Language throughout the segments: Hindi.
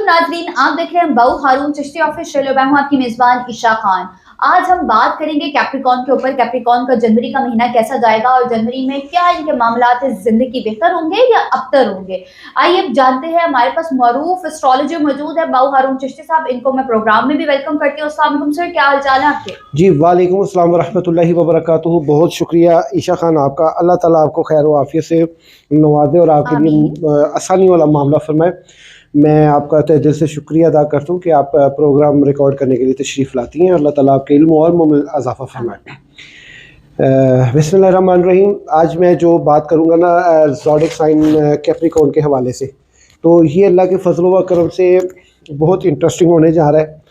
नाजरीन, आप देख रहे हैं बाऊ हारून चिश्ती ऑफिशियल। मैं हूं आपकी मेजबान ईशा खान। आज हम बात करेंगे कैप्रिकॉर्न के ऊपर। कैप्रिकॉर्न का जनवरी का महीना कैसा जाएगा और जनवरी में क्या इनके मामलात जिंदगी बेहतर होंगे या अबतर होंगे। आइए अब जानते हैं। हमारे पास मरूफ एस्ट्रोलॉजर मौजूद है बाऊ हारून चिश्ती साहब। इनको मैं प्रोग्राम में भी वेलकम करती हूँ। अस्सलाम वालेकुम सर, क्या हाल चाल है आपके? जी वालेकुम अस्सलाम वरहमतुल्लाहि वबरकातुहू। बहुत शुक्रिया ईशा खान आपका। अल्लाह ताला आपको खैर व आफियत से नवाजे और आपके लिए आसानी वाला मामला फरमाए। मैं आपका तहे दिल से शुक्रिया अदा करता हूँ कि आप प्रोग्राम रिकॉर्ड करने के लिए तशरीफ़ लाती हैं। अल्लाह ताला आपके इल्म और में इजाफ़ा फरमाए। बिस्मिल्लाहिर्रहमानिर्रहीम। आज मैं जो बात करूँगा ना ज़ोडिक साइन कैप्रिकॉर्न के हवाले से, तो ये अल्लाह के फजल व करम से बहुत इंटरेस्टिंग होने जा रहा है।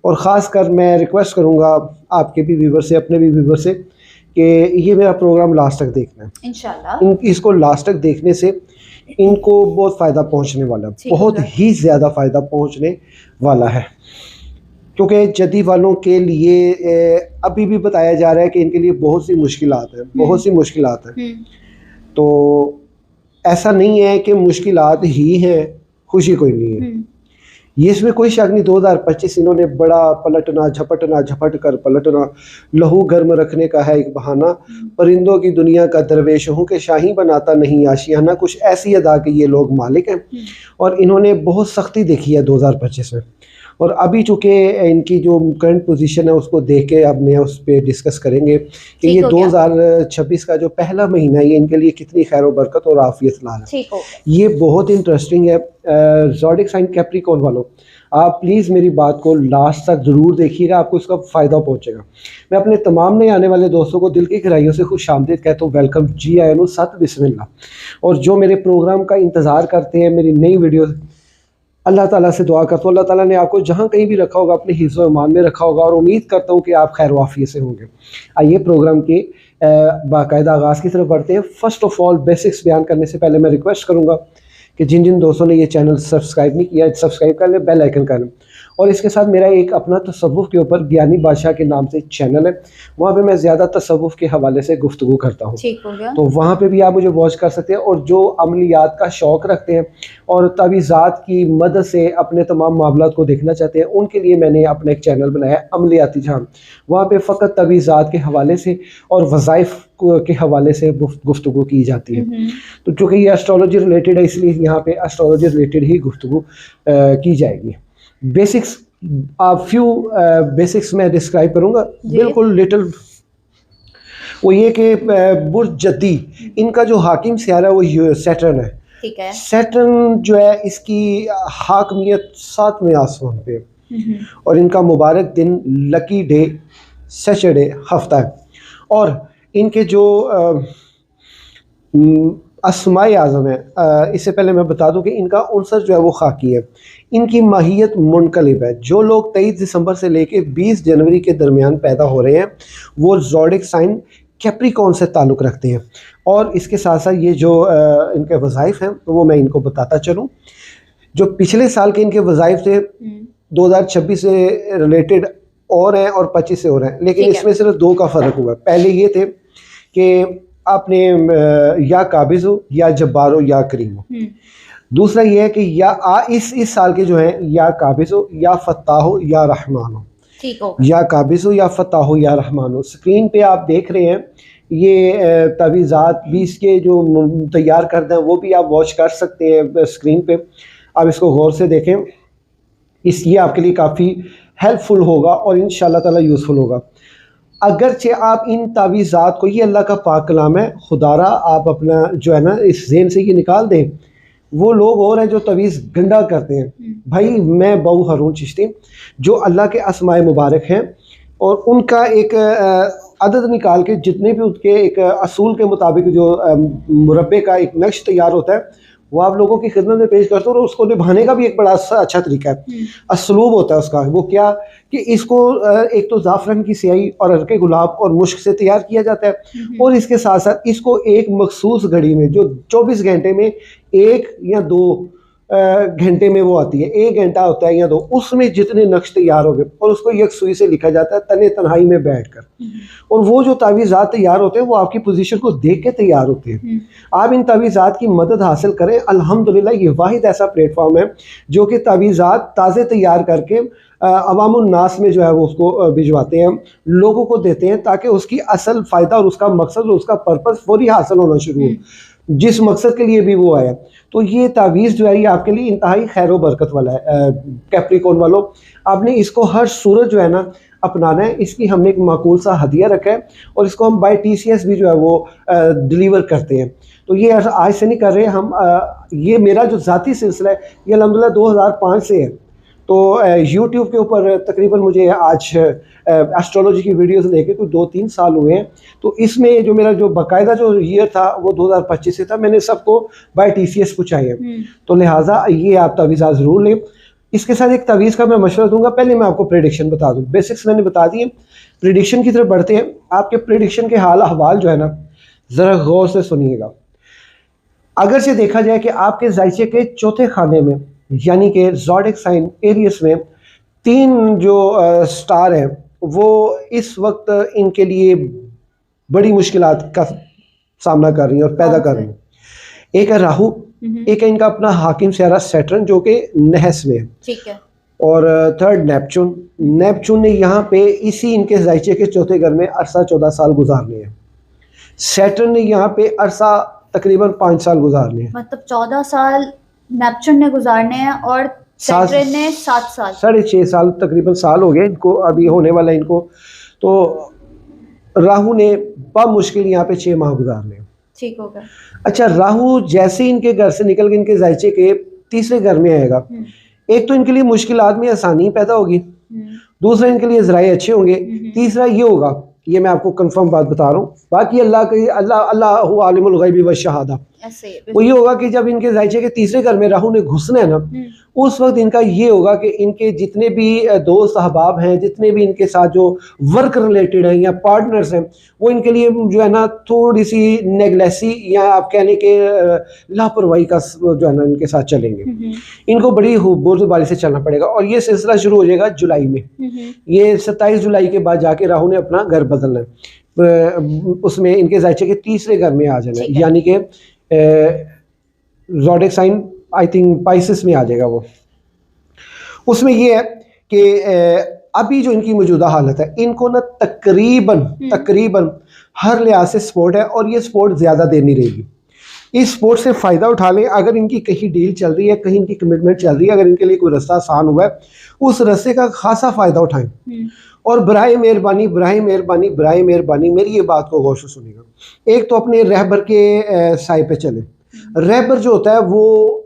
और ख़ास कर मैं रिक्वेस्ट करूँगा आपके भी व्यूवर से, अपने भी व्यूवर से, कि ये मेरा प्रोग्राम लास्ट तक देखना है इंशाल्लाह। इसको लास्ट तक देखने से इनको बहुत फ़ायदा पहुँचने वाला है, बहुत ही ज़्यादा फ़ायदा पहुँचने वाला है। क्योंकि जदी वालों के लिए अभी भी बताया जा रहा है कि इनके लिए बहुत सी मुश्किलात हैं, बहुत सी मुश्किलात हैं। तो ऐसा नहीं है कि मुश्किलात ही हैं, खुशी कोई नहीं है, ये इसमें कोई शक नहीं। 2025 इन्होंने बड़ा पलटना झपट कर पलटना, लहू गर्म रखने का है एक बहाना। परिंदों की दुनिया का दरवेश हूँ कि शाही बनाता नहीं आशियाना, कुछ ऐसी अदा के ये लोग मालिक हैं। और इन्होंने बहुत सख्ती देखी है 2025 में। और अभी चूँकि इनकी जो करंट पोजीशन है उसको देख के अब मैं उस पर डिस्कस करेंगे कि ये 2026 का जो पहला महीना है ये इनके लिए कितनी खैर व बरकत और आफियत ला रहा है। ये बहुत इंटरेस्टिंग है। ज़ोडिक साइन कैप्रिकॉर्न वालों, आप प्लीज़ मेरी बात को लास्ट तक ज़रूर देखिएगा, आपको इसका फ़ायदा पहुंचेगा। मैं अपने तमाम नए आने वाले दोस्तों को दिल की गहराइयों से खुशामदीद कहता हूँ, वेलकम, जी आया नो, सत बिस्मिल्लाह। और जो मेरे प्रोग्राम का इंतज़ार करते हैं, मेरी नई वीडियो, अल्लाह ताला से दुआ करता हूँ अल्लाह ताला ने आपको जहाँ कहीं भी रखा होगा अपने हिफ्ज़ व ईमान में रखा होगा, और उम्मीद करता हूँ कि आप खैर वाफियत से होंगे। आइए प्रोग्राम के बाकायदा आगाज़ की तरफ बढ़ते हैं। फ़र्स्ट ऑफ़ ऑल बेसिक्स बयान करने से पहले मैं रिक्वेस्ट करूँगा कि जिन जिन दोस्तों ने ये चैनल सब्सक्राइब नहीं किया, सब्सक्राइब कर लें, बेल आइकन कर लें। और इसके साथ मेरा एक अपना तसव्वुफ़ के ऊपर ज्ञानी बादशाह के नाम से चैनल है, वहाँ पे मैं ज़्यादा तसव्वुफ़ के हवाले से गुफ्तगू करता हूँ, तो वहाँ पे भी आप मुझे वॉच कर सकते हैं। और जो अमलियात का शौक़ रखते हैं और तवीज़ात की मदद से अपने तमाम मामलात को देखना चाहते हैं, उनके लिए मैंने अपना एक चैनल बनाया है अमलियाती जहां। वहाँ पे फ़कत तवीज़ात के हवाले से और वज़ाइफ के हवाले से गुफ्तगू की जाती है। तो चूँकि ये एस्ट्रोलॉजी रिलेटेड है, इसलिए यहाँ पे एस्ट्रोलॉजी रिलेटेड ही गुफ्तगू की जाएगी। बेसिक्स, फ्यू बेसिक्स मैं डिस्क्राइब करूँगा बिल्कुल लिटिल। वो ये कि बुर्ज जद्दी, इनका जो हाकिम सियारा है वो सैटर्न है। ठीक है। सैटर्न जो है इसकी हाकमियत 7वें आसमान पे, और इनका मुबारक दिन लकी डे सैटरडे हफ्ता है। और इनके जो अस्माए आज़म है, इससे पहले मैं बता दूं कि इनका उनसर जो है वो खाकी है। इनकी माहियत मुनकलिब है। जो लोग 23 दिसंबर से लेके 20 जनवरी के दरमियान पैदा हो रहे हैं वो ज़ोडिक साइन कैप्रिकॉर्न से ताल्लुक़ रखते हैं। और इसके साथ साथ ये जो इनके वज़ाइफ हैं तो वो मैं इनको बताता चलूँ। जो पिछले साल के इनके वज़ाइफ थे 2026 से रिलेटेड और हैं और 25 से और हैं, लेकिन इसमें सिर्फ 2 का फ़र्क हुआ है। पहले ये थे कि आपने या काबिज़ हो, या जब्बार हो, या करीम हो। दूसरा ये है कि या इस साल के जो हैं या काबिज़ हो, या फत्ताह हो, या रहमान हो। ठीक हो, या काबिज़ हो, या फत्ताह हो, या रहमान हो। स्क्रीन पे आप देख रहे हैं ये तवीज़ात 20 के जो तैयार करते हैं वो भी आप वॉच कर सकते हैं स्क्रीन पे। आप इसको गौर से देखें, ये आपके लिए काफ़ी हेल्पफुल होगा और इंशाअल्लाह ताला यूज़फुल होगा। अगरचे आप इन तावीज़ात को, ये अल्लाह का पाक कलाम है, खुदारा आप अपना जो है ना इस ज़हन से ये निकाल दें। वो लोग और हैं जो तवीज़ गंदा करते हैं। भाई मैं बाऊ हारून चिश्ती, जो अल्लाह के अस्माए मुबारक हैं और उनका एक अदद निकाल के जितने भी उसके एक असूल के मुताबिक जो मुरब्बे का एक नक्श तैयार होता है वो आप लोगों की खिदमत में पेश करते हो। और उसको निभाने का भी एक बड़ा अच्छा तरीका है, असलूब होता है उसका। वो क्या कि इसको एक तो ज़ाफ़रान की स्याही और हल्के गुलाब और मुश्क से तैयार किया जाता है, और इसके साथ साथ इसको एक मखसूस घड़ी में जो 24 घंटे में 1 या 2 घंटे में वो आती है, 1 घंटा होता है या 2, उसमें जितने नक्श तैयार हो गए और उसको एक सुई से लिखा जाता है तने तन्हाई में बैठकर, और वो जो तावीज़ात तैयार होते हैं वो आपकी पोजीशन को देख के तैयार होते हैं। आप इन तावीज़ात की मदद हासिल करें। अल्हम्दुलिल्लाह ये वाहिद ऐसा प्लेटफॉर्म है जो कि तावीज़ात ताज़े तैयार करके अवामुन नास में जो है वो उसको भिजवाते हैं, लोगों को देते हैं, ताकि उसकी असल फ़ायदा और उसका मकसद और उसका पर्पस फौरी हासिल होना शुरू हो, जिस मकसद के लिए भी वो आया। तो ये तावीज़ जो है ये आपके लिए इंतहाई खैर बरकत वाला है। कैप्रिकॉर्न वालों, आपने इसको हर सूरत जो है ना अपनाना है। इसकी हमने एक माकूल सा हदिया रखा है और इसको हम बाय TCS भी जो है वो डिलीवर करते हैं। तो ये आज से नहीं कर रहे हम, ये मेरा जो ज़ाती सिलसिला है ये अल्हम्दुलिल्लाह 2005 से है। तो YouTube के ऊपर तकरीबन मुझे आज एस्ट्रोलॉजी की वीडियोस लेके कोई 2-3 साल हुए हैं। तो इसमें जो मेरा जो बाकायदा जो ईयर था वो 2025 से था। मैंने सबको बाय TCS पहुँचाए हैं। तो लिहाजा ये आप तावीज़ात ज़रूर लें। इसके साथ एक तावीज़ का मैं मशवरा दूंगा। पहले मैं आपको प्रेडिक्शन बता दूं, बेसिक्स मैंने बता दिए। प्रेडिक्शन की तरफ बढ़ते हैं। आपके प्रेडिक्शन के हाल अहवाल जो है ना ज़रा गौर से सुनिएगा। अगर से देखा जाए कि आपके जायचे के चौथे खाने में यानी कि ज़ोडिक साइन एरियस में 3 जो स्टार हैं वो इस वक्त इनके लिए बड़ी मुश्किलात का सामना कर रही हैं और पैदा कर रही हैं। एक है राहु, एक है इनका अपना हाकिम सियारा सैटर्न जो कि नहस में है, ठीक है, और थर्ड नेपच्यून। नेपच्यून ने यहाँ पे इसी इनके जायचे के चौथे घर में अरसा 14 साल गुजारने हैं। सैटर्न ने यहाँ पे अरसा तकरीबन 5 साल गुजारने हैं। मतलब 14 साल नेपच्यून ने गुजारने हैं और सैटर्न ने 7 साल, 6.5 साल तकरीबन साल हो गए इनको, अभी होने वाला इनको। तो राहु ने मुश्किल यहाँ पे 6 माह गुजारने हैं। ठीक हो गया। अच्छा, राहु जैसे इनके घर से निकल के इनके जायचे के तीसरे घर में आएगा, एक तो इनके लिए मुश्किलात में आसानी पैदा होगी, दूसरा इनके लिए ज़राए अच्छे होंगे, तीसरा ये होगा, ये मैं आपको कंफर्म बात बता रहा हूँ, बाकी अल्लाह आलिमुल गैबी व शहादा, वो ये होगा कि जब इनके जायचे के तीसरे घर में राहु ने घुसना है ना, उस वक्त इनका ये होगा कि इनके जितने भी दोस्त अहबाब हैं, जितने भी इनके साथ जो वर्क रिलेटेड हैं या पार्टनर्स हैं, वो इनके लिए जो है ना थोड़ी सी नेगलेसी या आप कहने के लापरवाही का जो है ना इनके साथ चलेंगे। इनको बड़ी बुर्दबारी से चलना पड़ेगा और ये सिलसिला शुरू हो जाएगा जुलाई में। ये 27 जुलाई के बाद जाके राहु ने अपना घर बदलना है, उसमें इनके जायचे के तीसरे घर में आ जाना है, यानी कि zodiac sign I think Pisces में आ जाएगा वो। उसमें ये है कि अभी जो इनकी मौजूदा हालत है, इनको ना तकरीबन हर लिहाज से सपोर्ट है और ये सपोर्ट ज़्यादा देर नहीं रहेगी। इस सपोर्ट से फ़ायदा उठा लें। अगर इनकी कहीं डील चल रही है, कहीं इनकी कमिटमेंट चल रही है, अगर इनके लिए कोई रास्ता आसान हुआ है, उस रास्ते का खासा फ़ायदा उठाएं। और बराए मेहरबानी मेरी ये बात को गौर से सुनिएगा। एक तो अपने रहबर के साय पे चले। रहबर जो होता है वो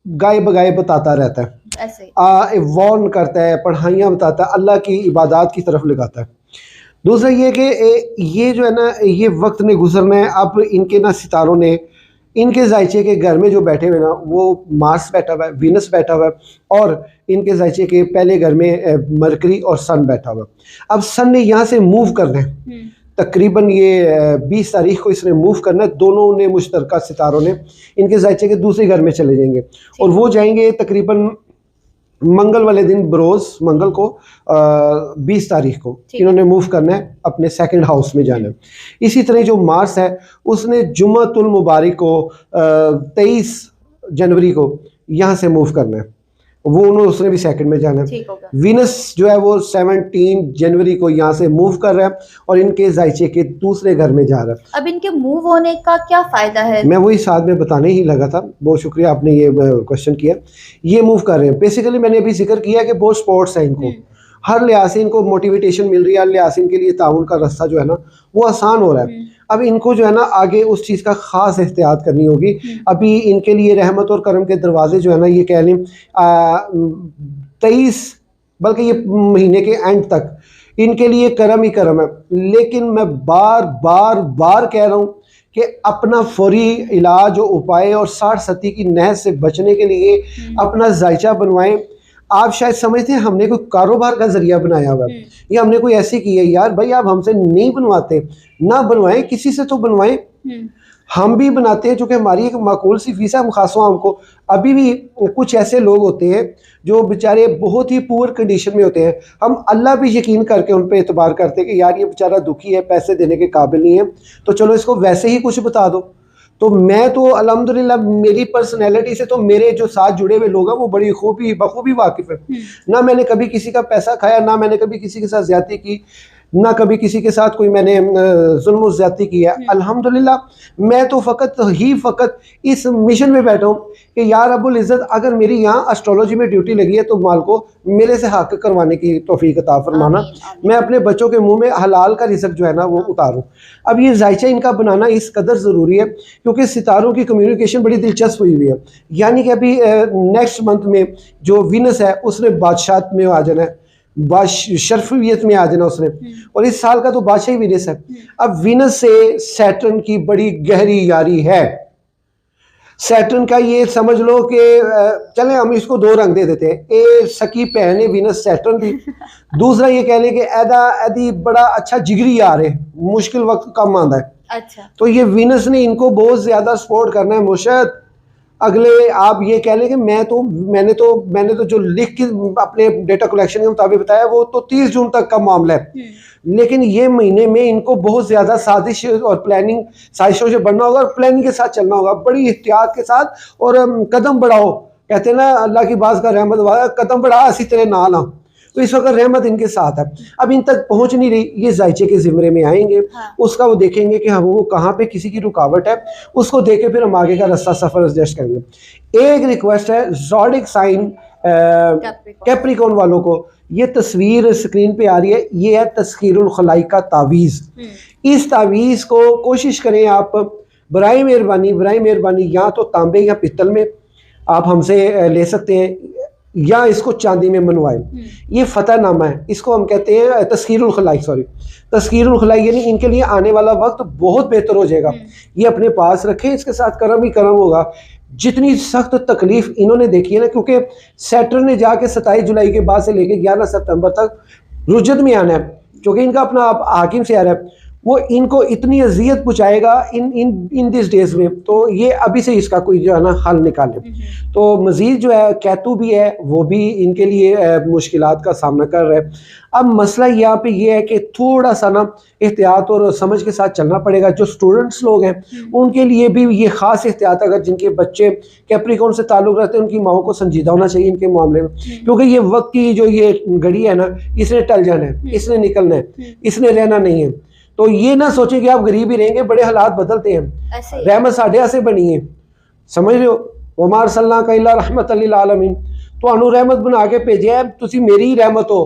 गाय बगाए बताता रहता है, ऐसे वार्न करता है, पढ़ाइयाँ बताता है, अल्लाह की इबादत की तरफ लगाता है। दूसरा ये कि ये जो है ना ये वक्त ने गुजरना है। अब इनके ना सितारों ने इनके जायचे के घर में जो बैठे हुए ना, वो मार्स बैठा हुआ है, वीनस बैठा हुआ है और इनके जायचे के पहले घर में मरकरी और सन बैठा हुआ है। अब सन ने यहाँ से मूव करना है, तकरीबन ये 20 तारीख को इसने मूव करना है। दोनों ने मुश्तरका सितारों ने इनके जायचे के दूसरे घर में चले जाएंगे और वो जाएंगे तकरीबन मंगल वाले दिन, बरोज़ मंगल को 20 तारीख को इन्होंने मूव करना है, अपने सेकंड हाउस में जाना है। इसी तरह जो मार्स है उसने जुम्मतुल मुबारक को 23 जनवरी को यहाँ से मूव करना है, उसने भी सेकंड में जाना है। वीनस जो है वो 17 जनवरी को यहाँ से मूव कर रहा है और इनके जायचे के दूसरे घर में जा रहा है। अब इनके मूव होने का क्या फायदा है? मैं वही साथ में बताने ही लगा था, बहुत शुक्रिया आपने ये क्वेश्चन किया। ये मूव कर रहे हैं, बेसिकली मैंने अभी जिक्र किया कि बहुत स्पोर्ट्स है इनको, हर लिहाज से इनको मोटिवेशन मिल रही है, हर लिहाज से इनके लिए ताउन का रास्ता जो है ना वो आसान हो रहा है। अब इनको जो है ना आगे उस चीज़ का ख़ास एहतियात करनी होगी। अभी इनके लिए रहमत और करम के दरवाजे जो है ना ये कह लें 23 बल्कि ये महीने के एंड तक इनके लिए करम ही करम है। लेकिन मैं बार कह रहा हूँ कि अपना फौरी इलाज और उपाय और 60-70 की नहज से बचने के लिए अपना जायचा बनवाएं। आप शायद समझते हैं हमने कोई कारोबार का जरिया बनाया हुआ है या हमने कोई ऐसी की है। यार भाई आप हमसे नहीं बनवाते, ना बनवाएं, किसी से तो बनवाएं। हम भी बनाते हैं, चूँकि हमारी एक माकूल सी फीस है, हम खासों हमको अभी भी कुछ ऐसे लोग होते हैं जो बेचारे बहुत ही पुअर कंडीशन में होते हैं, हम अल्लाह भी यकीन करके उन पर एतबार करते हैं कि यार ये बेचारा दुखी है, पैसे देने के काबिल नहीं है, तो चलो इसको वैसे ही कुछ बता दो। तो मैं तो अल्हम्दुलिल्लाह मेरी पर्सनैलिटी से तो मेरे जो साथ जुड़े हुए लोग हैं वो बड़ी बखूबी वाकिफ़ है। ना मैंने कभी किसी का पैसा खाया, ना मैंने कभी किसी के साथ ज़्यादती की, ना कभी किसी के साथ कोई मैंने जुल्म और ज़्यादती की है। अल्हम्दुलिल्लाह मैं तो फ़कत इस मिशन में बैठा हूँ कि या रब्बुल इज़्ज़त अगर मेरी यहाँ एस्ट्रोलॉजी में ड्यूटी लगी है तो माल को मेरे से हक़ करवाने की तौफ़ीक अता फरमाना, मैं अपने बच्चों के मुंह में हलाल का रिज़्क़ जो है ना वो उतारूँ। अब ये जायचा इनका बनाना इस कदर ज़रूरी है क्योंकि सितारों की कम्युनिकेशन बड़ी दिलचस्प हुई है। यानी कि अभी नेक्स्ट मंथ में जो वीनस है उसने बादशाह में आ जाना है, शर्फियत में आ जाना उसने, और इस साल का तो बादशाह ही वीनस है। अब वीनस से सैटर्न की बड़ी गहरी यारी है। सैटर्न का ये समझ लो कि चले हम इसको दो रंग दे देते हैं, ए सकी पहने वीनस सैटर्न थी, दूसरा ये कह लें कि एदी बड़ा अच्छा जिगरी यार है, मुश्किल वक्त कम आंदा है। अच्छा, तो ये वीनस ने इनको बहुत ज़्यादा सपोर्ट करना है। मुर्शद अगले आप ये कह लें कि मैंने तो जो लिख के अपने डेटा कलेक्शन के मुताबिक बताया वो तो 30 जून तक का मामला है, लेकिन ये महीने में इनको बहुत ज़्यादा साजिश और साजिशों से बढ़ना होगा और प्लानिंग के साथ चलना होगा, बड़ी एहतियात के साथ, और कदम बढ़ाओ, कहते हैं ना अल्लाह की बात का रहमत वाला, कदम बढ़ा असी तेरे ना ना, तो इस वक्त रहमत इनके साथ है। अब इन तक पहुंच नहीं रही, ये जायचे के ज़िम्मे में आएंगे, उसका वो देखेंगे कि हम वो कहाँ पे किसी की रुकावट है, उसको देखे फिर हम आगे का रास्ता सफ़र एडजस्ट करेंगे। एक रिक्वेस्ट है ज़ोडिक साइन कैप्रिकॉन वालों को, ये तस्वीर स्क्रीन पे आ रही है, ये है तस्खीरुल खलाई का तावीज़। इस तावीज़ को कोशिश करें आप बराए मेहरबानी या तो तांबे या पित्तल में आप हमसे ले सकते हैं या इसको चांदी में मनवाएं। ये फतहनामा है, इसको हम कहते हैं तस्खीरुल खलाई, यानी इनके लिए आने वाला वक्त बहुत बेहतर हो जाएगा। ये अपने पास रखें, इसके साथ करम ही करम होगा। जितनी सख्त तकलीफ इन्होंने देखी है ना, क्योंकि सैटर्न ने जाके 27 जुलाई के बाद से लेकर 11 सितंबर तक रुजद में आना है, क्योंकि इनका अपना हाकिम से आ रहा है, वो इनको इतनी अजियत पहुँचाएगा इन दिस डेज में, तो ये अभी से इसका कोई जो है ना हल निकाले। तो मज़ीद जो है कैतू भी है, वो भी इनके लिए मुश्किलात का सामना कर रहे हैं। अब मसला यहाँ पे ये है कि थोड़ा सा ना एहतियात और समझ के साथ चलना पड़ेगा। जो स्टूडेंट्स लोग हैं उनके लिए भी ये ख़ास एहतियात, अगर जिनके बच्चे कैप्रिकॉन से ताल्लुक़ रखते हैं उनकी माओं को संजीदा होना चाहिए इनके मामले में, क्योंकि ये वक्त की जो ये घड़ी है ना, इसने टल जाना है, इसने निकलना है, इसने रहना नहीं है। तो ये ना सोचें कि आप गरीब ही रहेंगे, बड़े हालात बदलते हैं, रहमत साढ़े से बनी है, समझ रहे हो, वमा अरसलनाका इल्ला रहमतल लिल आलमीन, तो अनु रहमत बना के भेजे है, तुसी मेरी ही रहमत हो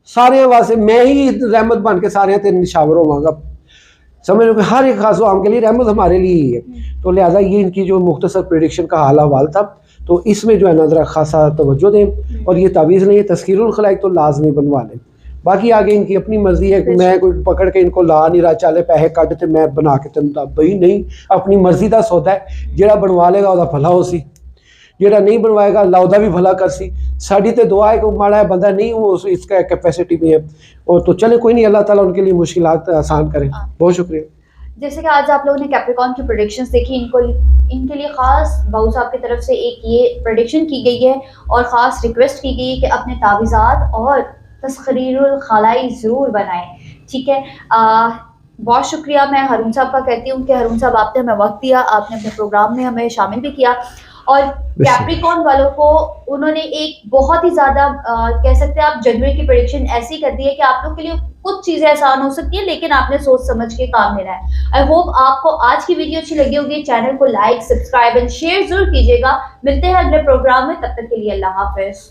सारे वास्ते, मैं ही रहमत बन के सारे तेरे निशावर होवांगा, समझ लो कि हर एक खास आम के लिए रहमत हमारे लिए ही है। तो लिहाजा ये इनकी जो मुख्तसर प्रेडिक्शन का हाल हवाल था, तो इसमें जो है ना ज़रा खासा तवज्जो दें, और ये तावीज़ नहीं है तस्खीरुल खलाइक तो लाजमी बनवा लें। बाकी आगे इनकी अपनी मर्जी है कि मैं कोई पकड़ के इनको ला नहीं रहा, चले पैसे कट ते मैं बना के तेन बई नहीं, अपनी मर्जी का सौदा है, जेड़ा बनवा लेगा वह भला हो सी, जेड़ा नहीं बनवाएगा अल्लाह उहदा भी भला कर सी। साड़ी तो दुआ है कि माड़ा बंदा नहीं वो इसका कैपेसिटी में है, और तो चले कोई नहीं, अल्लाह ताला उनके लिए मुश्किलात आसान करें। बहुत शुक्रिया। जैसे कि आज आप लोगों ने कैप्रिकॉन की प्रेडिक्शंस देखी, इनके लिए ख़ास बाबू साहब की तरफ से एक ये प्रेडिक्शन की गई है और ख़ास रिक्वेस्ट की गई है कि अपने तावीज़ात और तस्खीरुल खलाई ज़रूर बनाएं, ठीक है। बहुत शुक्रिया मैं हरून साहब का कहती हूँ कि हरून साहब आपने हमें वक्त दिया, आपने अपने प्रोग्राम में हमें शामिल भी किया, और कैप्रिकॉन वालों को उन्होंने एक बहुत ही ज़्यादा कह सकते हैं आप जनवरी की प्रेडिक्शन ऐसी कर दी है कि आप लोग के लिए कुछ चीज़ें आसान हो सकती है, लेकिन आपने सोच समझ के काम लेना है। आई होप आपको आज की वीडियो अच्छी लगी होगी। चैनल को लाइक, सब्सक्राइब एंड शेयर जरूर कीजिएगा। मिलते हैं अगले प्रोग्राम में, तब तक के लिए अल्लाह हाफिज़।